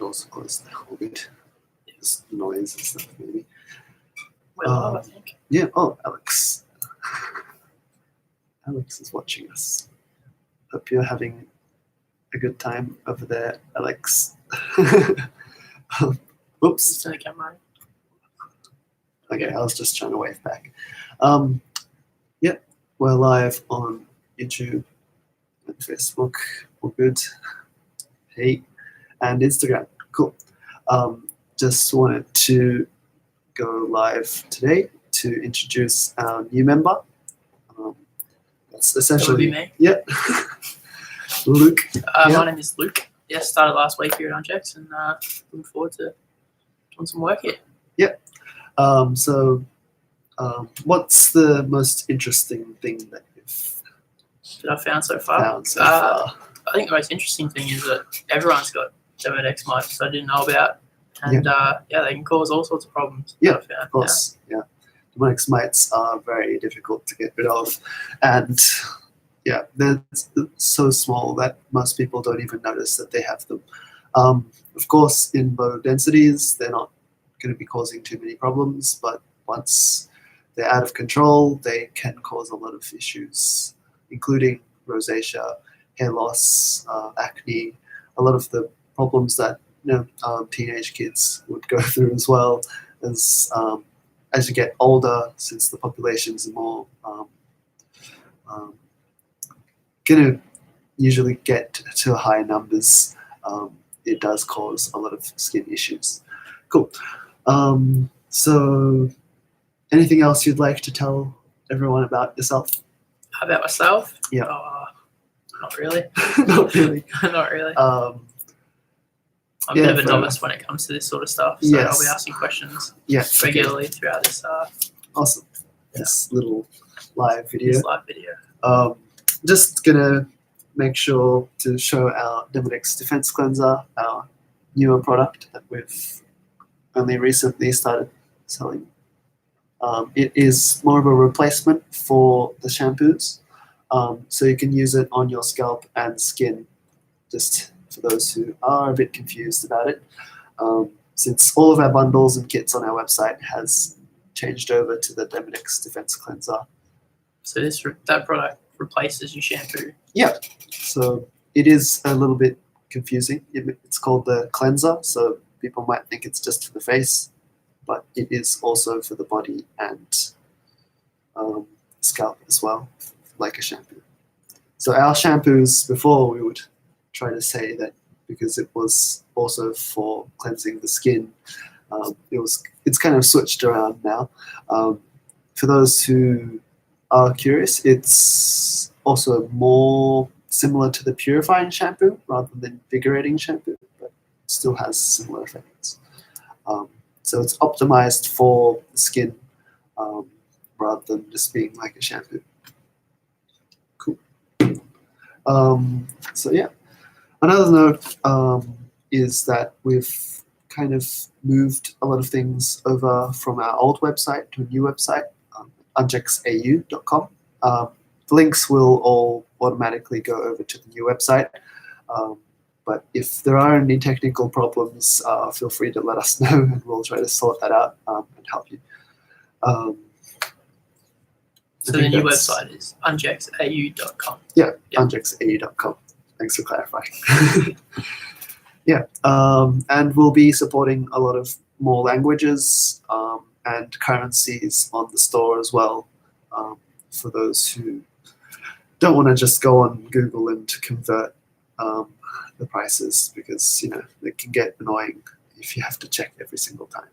doors are closed. All good. Just noise and stuff, maybe. We're live, I think. Yeah. Oh, Alex. Alex is watching us. Hope you're having a good time over there, Alex. Oops. It's in the camera. Okay, I was just trying to wave back. Yep, we're live on YouTube and Facebook. All good. Hey, and Instagram. Cool. Just wanted to go live today to introduce our new member. That's essentially That would be me. Yeah. Luke. My name is Luke. Yeah, started last week here at Unchecks and looking forward to doing some work here. Yep. What's the most interesting thing that That I've found so far? I think the most interesting thing is that everyone's got Demodex mites that I didn't know about. And they can cause all sorts of problems. Yeah, of course. Yeah. Demodex mites are very difficult to get rid of. And yeah, they're so small that most people don't even notice that they have them. Of course, in low densities, they're not going to be causing too many problems, but once they're out of control, they can cause a lot of issues, including rosacea, hair loss, acne, a lot of the problems that teenage kids would go through as well as you get older, since the populations are more going to usually get to high numbers. It does cause a lot of skin issues. Cool. So anything else you'd like to tell everyone about yourself? About myself? Yeah. Not really. Not really. Not really. I'm a bit of a novice when it comes to this sort of stuff, so I'll be asking questions regularly throughout this. Awesome. This little live video. Just gonna make sure to show our Demodex Defense Cleanser, our newer product that we've only recently started selling. It is more of a replacement for the shampoos, so you can use it on your scalp and skin, just for those who are a bit confused about it. Since all of our bundles and kits on our website has changed over to the Demodex Defense Cleanser. So that product replaces your shampoo? Yeah, so it is a little bit confusing. It's called the cleanser, so people might think it's just for the face, but it is also for the body and scalp as well, like a shampoo. So our shampoos, before, we would try to say that because it was also for cleansing the skin, it's kind of switched around now. For those who are curious, it's also more similar to the purifying shampoo rather than invigorating shampoo, but still has similar effects. So it's optimized for the skin rather than just being like a shampoo. Cool. So yeah. Another note is that we've kind of moved a lot of things over from our old website to a new website, unchecksau.com. The links will all automatically go over to the new website. But if there are any technical problems, feel free to let us know and we'll try to sort that out and help you. So the new website is unchecksau.com. Yeah, unchecksau.com. Thanks for clarifying. Yeah, and we'll be supporting a lot of more languages and currencies on the store as well, for those who don't want to just go on Google and convert the prices, because it can get annoying if you have to check every single time.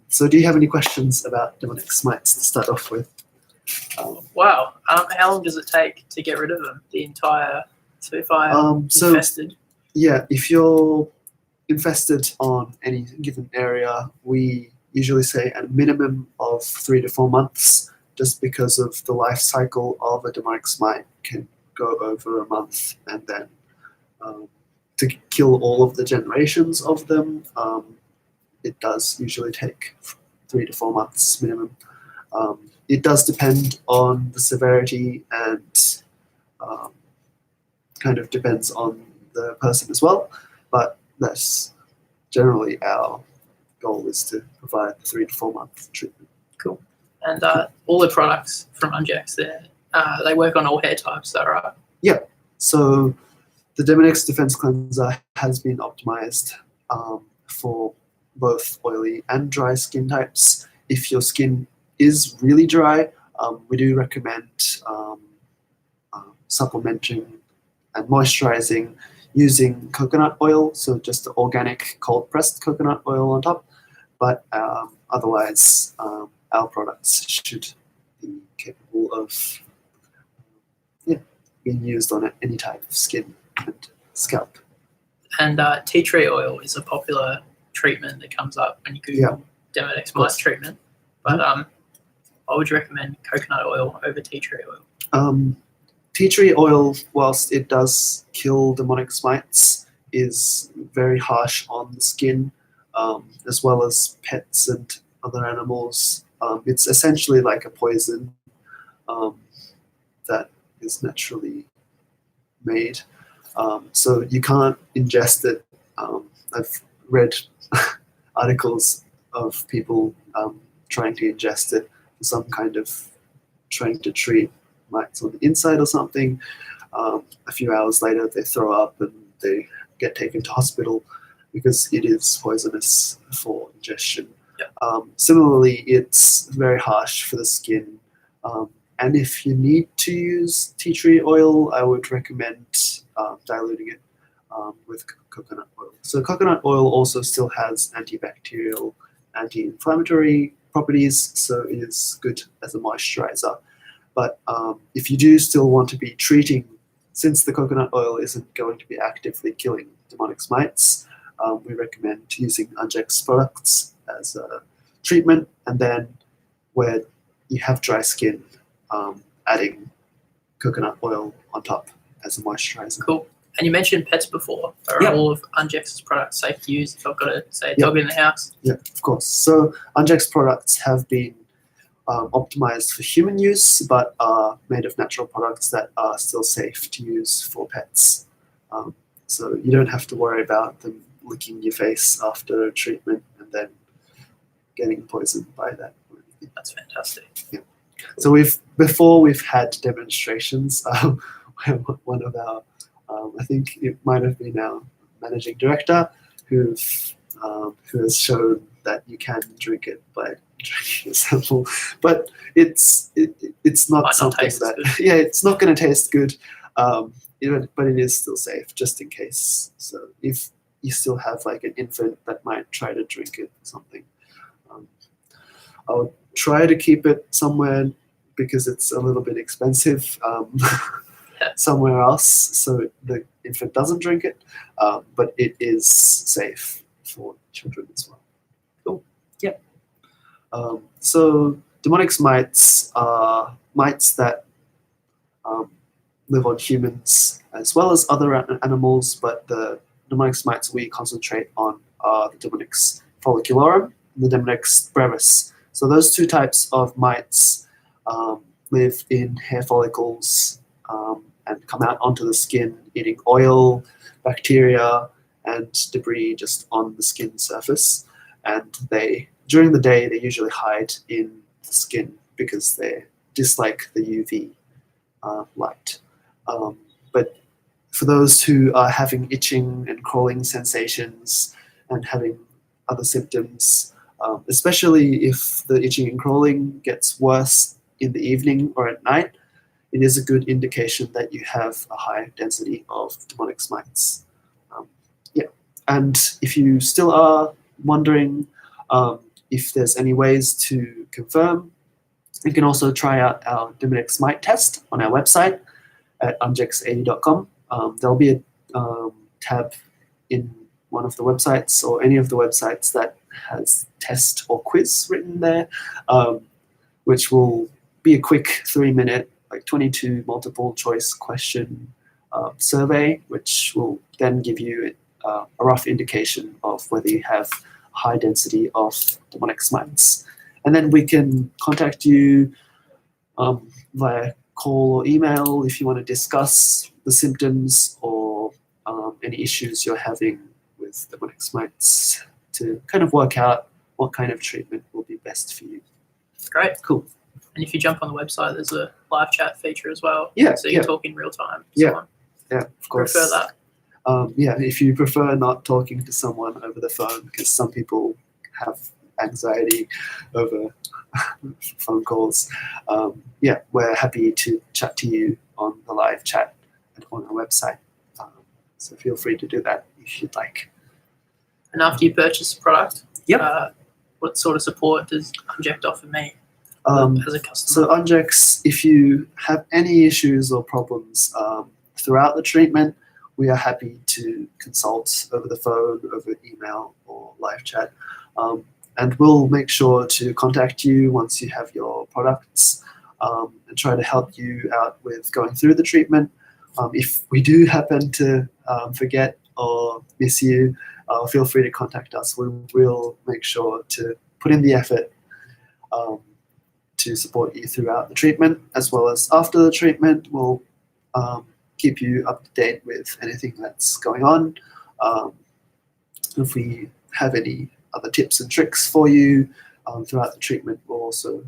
So do you have any questions about Demodex mites to start off with? Wow. How long does it take to get rid of them? The entire... So if I'm infested? Yeah, if you're infested on any given area, we usually say a minimum of 3 to 4 months, just because of the life cycle of a Demodex mite can go over a month, and then to kill all of the generations of them, it does usually take 3 to 4 months minimum. It does depend on the severity and kind of depends on the person as well, but that's generally our goal, is to provide 3 to 4 month treatment. Cool. And all the products from Unjex, they work on all hair types, is that right? Yeah. So the Demodex Defense Cleanser has been optimized for both oily and dry skin types. If your skin is really dry, we do recommend supplementing and moisturizing using coconut oil, so just the organic cold-pressed coconut oil on top. But otherwise, our products should be capable of being used on any type of skin and scalp. And tea tree oil is a popular treatment that comes up when you Google Demodex mite treatment. But I would recommend coconut oil over tea tree oil. Tea tree oil, whilst it does kill Demodex mites, is very harsh on the skin, as well as pets and other animals. It's essentially like a poison that is naturally made. So you can't ingest it. I've read articles of people trying to ingest it for some kind of trying to treat mites on the inside or something. A few hours later, they throw up and they get taken to hospital because it is poisonous for ingestion. Similarly, it's very harsh for the skin. And if you need to use tea tree oil, I would recommend diluting it with coconut oil. So coconut oil also still has antibacterial, anti-inflammatory properties, so it is good as a moisturizer. But if you do still want to be treating, since the coconut oil isn't going to be actively killing Demodex mites, we recommend using Unjex products as a treatment, and then where you have dry skin, adding coconut oil on top as a moisturizer. Cool. And you mentioned pets before. Are all of Unjex's products safe to use if I've got a dog in the house? Yeah, of course. So Unjex products have been optimized for human use, but are made of natural products that are still safe to use for pets. So you don't have to worry about them licking your face after treatment and then getting poisoned by that. That's fantastic. Yeah. So we've had demonstrations where one of our, I think it might have been our managing director, who has shown that you can drink it by drinking a sample, but it's not something that it's not going to taste good, but it is still safe just in case. So if you still have like an infant that might try to drink it or something, I would try to keep it somewhere because it's a little bit expensive somewhere else, so the infant doesn't drink it, but it is safe for children as well. Cool. Yeah. So Demodex mites are mites that live on humans as well as other animals, but the Demodex mites we concentrate on are the Demodex follicularum and the Demodex brevis. So those two types of mites live in hair follicles and come out onto the skin, eating oil, bacteria, and debris just on the skin surface. And during the day, they usually hide in the skin because they dislike the UV light. But for those who are having itching and crawling sensations and having other symptoms, especially if the itching and crawling gets worse in the evening or at night, it is a good indication that you have a high density of Demodex mites. And if you still are wondering if there's any ways to confirm, you can also try out our Demodex mite test on our website at unjex80.com. There'll be a tab in one of the websites or any of the websites that has test or quiz written there, which will be a quick 3-minute, like 22 multiple choice question survey, which will then give you a rough indication of whether you have high density of Demodex mites. And then we can contact you via call or email if you want to discuss the symptoms or any issues you're having with with Demodex mites to kind of work out what kind of treatment will be best for you. Great. Cool. And if you jump on the website, there's a live chat feature as well. Yeah. So you can talk in real time. Yeah. Yeah, of course. Prefer that. Yeah, if you prefer not talking to someone over the phone, because some people have anxiety over phone calls, yeah, we're happy to chat to you on the live chat and on our website. So feel free to do that if you'd like. And after you purchase the product, Yep. What sort of support does Unject offer me as a So customer? Unjex, if you have any issues or problems throughout the treatment, we are happy to consult over the phone, over email, or live chat. And we'll make sure to contact you once you have your products and try to help you out with going through the treatment. If we do happen to forget or miss you, feel free to contact us. We will make sure to put in the effort to support you throughout the treatment, as well as after the treatment. We'll keep you up to date with anything that's going on. If we have any other tips and tricks for you throughout the treatment, we'll also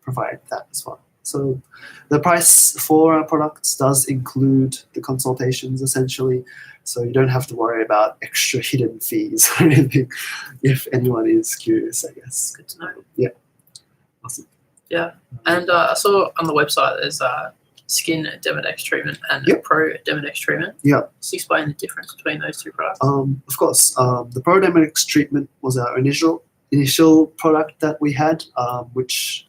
provide that as well. So the price for our products does include the consultations, essentially. So you don't have to worry about extra hidden fees or anything, if anyone is curious, I guess. Good to know. Yeah. Awesome. Yeah. And I saw on the website there's skin Demodex treatment and Pro Demodex treatment. Yeah. Just explain the difference between those two products. Of course. The Pro Demodex treatment was our initial product that we had, which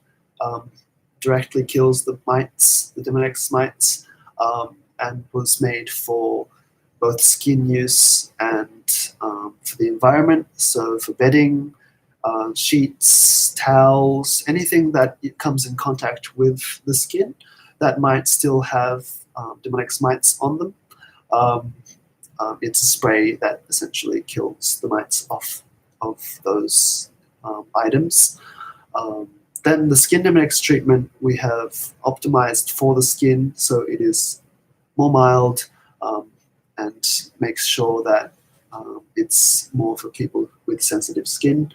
directly kills the mites, the Demodex mites, and was made for both skin use and for the environment. So for bedding, sheets, towels, anything that it comes in contact with the skin that might still have Demodex mites on them. It's a spray that essentially kills the mites off of those items. Then the skin Demodex treatment we have optimized for the skin, so it is more mild and makes sure that it's more for people with sensitive skin.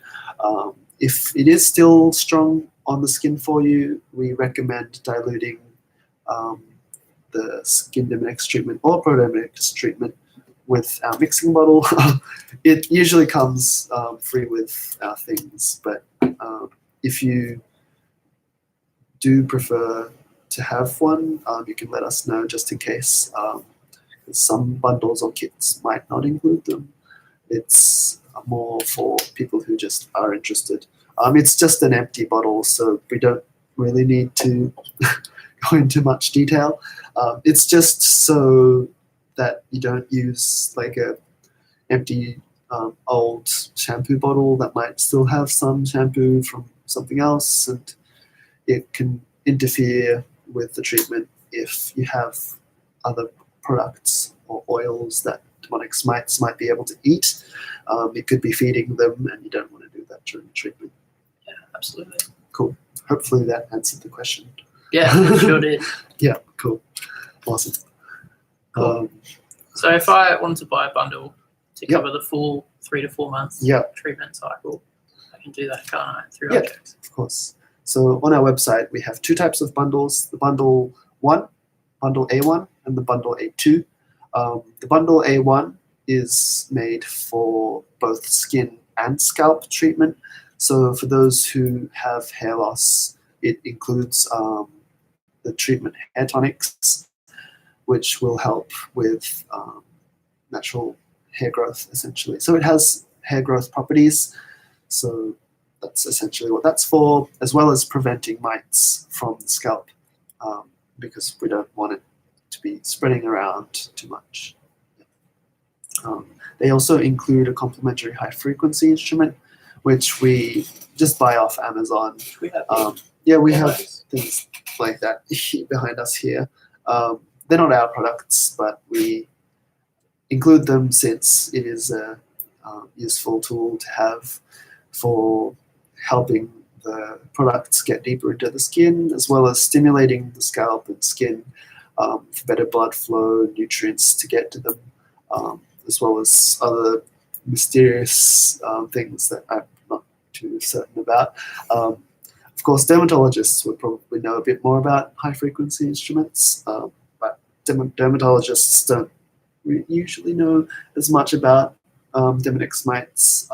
If it is still strong on the skin for you, we recommend diluting the skin Demodex treatment or Pro Demodex treatment with our mixing bottle. It usually comes free with our things, but if you do prefer to have one, you can let us know just in case. Some bundles or kits might not include them. It's more for people who just are interested. It's just an empty bottle, so we don't really need to go into much detail. It's just so that you don't use like a empty old shampoo bottle that might still have some shampoo from something else, and it can interfere with the treatment if you have other products or oils that Demodex mites might be able to eat. It could be feeding them, and you don't want to do that during the treatment. Yeah, absolutely. Cool. Hopefully that answered the question. Yeah, it sure did. Yeah, cool. Awesome. Cool. So if I wanted to buy a bundle to cover the full 3 to 4 months treatment cycle, I can do that, can't I, through Unject? Of course. So on our website, we have two types of bundles: the bundle 1, bundle A1, and the bundle A2. The bundle A1 is made for both skin and scalp treatment. So for those who have hair loss, it includes the treatment hair tonics, which will help with natural hair growth, essentially. So it has hair growth properties. So that's essentially what that's for, as well as preventing mites from the scalp, because we don't want it to be spreading around too much. They also include a complementary high-frequency instrument, which we just buy off Amazon. We have we have things like that behind us here. They're not our products, but we include them since it is a useful tool to have for helping the products get deeper into the skin, as well as stimulating the scalp and skin for better blood flow, nutrients to get to them, as well as other mysterious things that I'm not too certain about. Of course, dermatologists would probably know a bit more about high-frequency instruments, but dermatologists don't usually know as much about Demodex mites.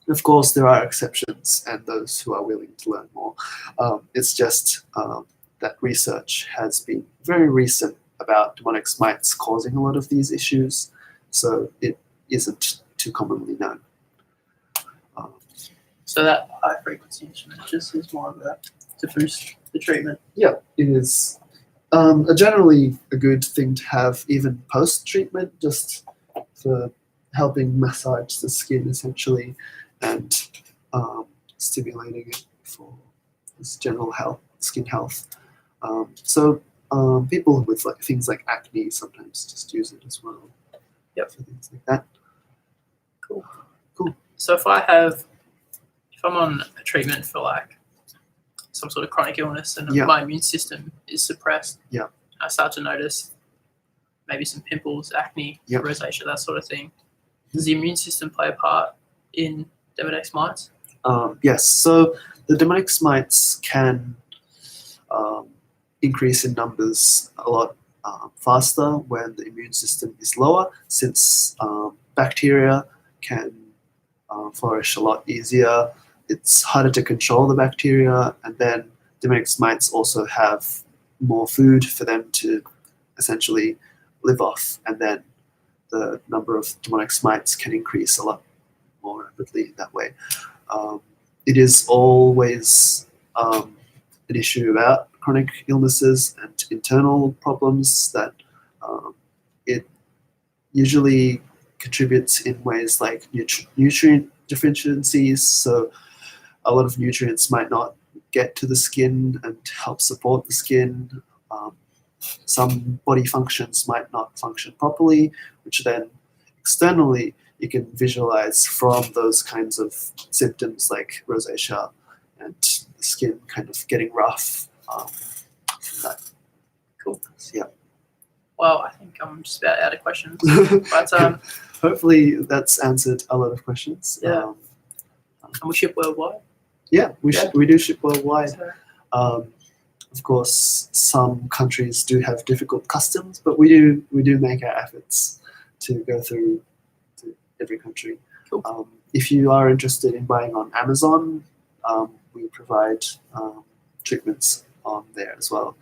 Of course, there are exceptions and those who are willing to learn more. It's just that research has been very recent about Demodex mites causing a lot of these issues, so it isn't too commonly known. So that high frequency instrument just is more of to boost the treatment. Yeah, it is generally a good thing to have even post-treatment, just for helping massage the skin essentially and stimulating it for this general health, skin health. So people with things like acne sometimes just use it as well. Yep. For things like that. Cool. Cool. So if I'm on a treatment for like some sort of chronic illness and my immune system is suppressed, I start to notice maybe some pimples, acne, rosacea, that sort of thing. Does the immune system play a part in Demodex mites? Yes. So the Demodex mites can increase in numbers a lot faster when the immune system is lower, since bacteria can flourish a lot easier. It's harder to control the bacteria, and then Demodex mites also have more food for them to essentially live off, and then the number of Demodex mites can increase a lot more rapidly that way. It is always an issue about chronic illnesses and internal problems that it usually contributes in ways like nutrient deficiencies. So a lot of nutrients might not get to the skin and help support the skin. Some body functions might not function properly, which then externally you can visualize from those kinds of symptoms like rosacea and the skin kind of getting rough. That. Cool. Yeah. Well, I think I'm just about out of questions. But hopefully that's answered a lot of questions. Yeah. And we ship worldwide? Yeah, we do ship worldwide. Of course, some countries do have difficult customs, but we do make our efforts to go through to every country. Cool. If you are interested in buying on Amazon, we provide treatments on there as well.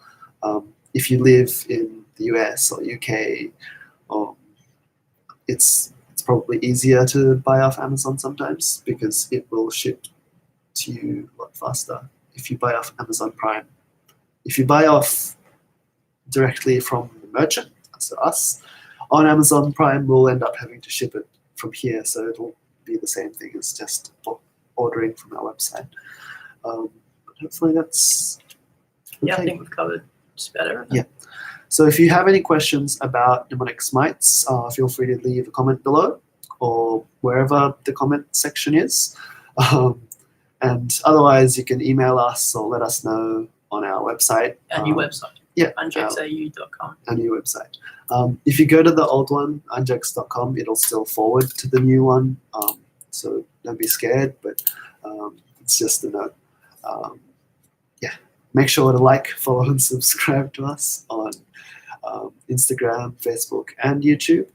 If you live in the US or UK, it's probably easier to buy off Amazon sometimes because it will ship to you a lot faster if you buy off Amazon Prime. If you buy off directly from the merchant, so us, on Amazon Prime, we'll end up having to ship it from here, so it'll be the same thing as just ordering from our website. But hopefully that's okay. Yeah, I think we've covered just about everything. Yeah. So if you have any questions about Demodex mites, feel free to leave a comment below or wherever the comment section is. And otherwise, you can email us or let us know on our website. Our new website. Yeah. unjexau.com. Our new website. If you go to the old one, unjex.com, it'll still forward to the new one. So don't be scared, but it's just a note. Yeah. Make sure to like, follow, and subscribe to us on Instagram, Facebook, and YouTube.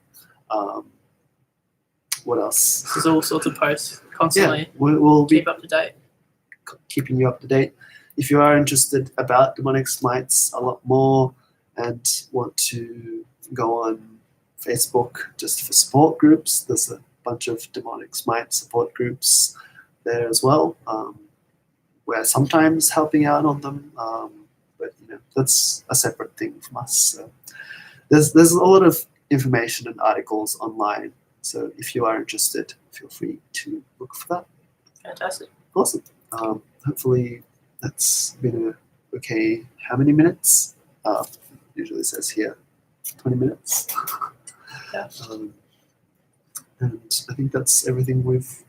What else? There's all sorts of posts constantly. Yeah, we'll be keep up to date. Keeping you up to date. If you are interested about Demodex mites a lot more and want to go on Facebook just for support groups, there's a bunch of Demodex mite support groups there as well. We're sometimes helping out on them, but that's a separate thing from us. So there's a lot of information and articles online. So if you are interested, feel free to look for that. Fantastic. Awesome. Hopefully that's been okay. How many minutes? Usually it says here 20 minutes. Yeah. And I think that's everything we've.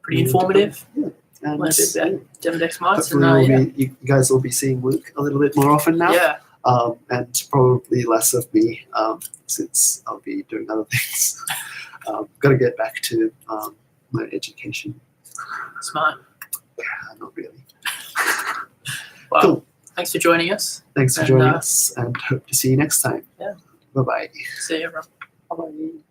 Pretty informative. Yeah. And learned a bit about Demodex mites. Hopefully you guys will be seeing Luke a little bit more often now. Yeah. And probably less of me since I'll be doing other things. got to get back to my education. Smart. Not really. Well, Cool. thanks for joining us. Thanks for joining us, and hope to see you next time. Yeah. Bye-bye. See you, everyone. Bye-bye.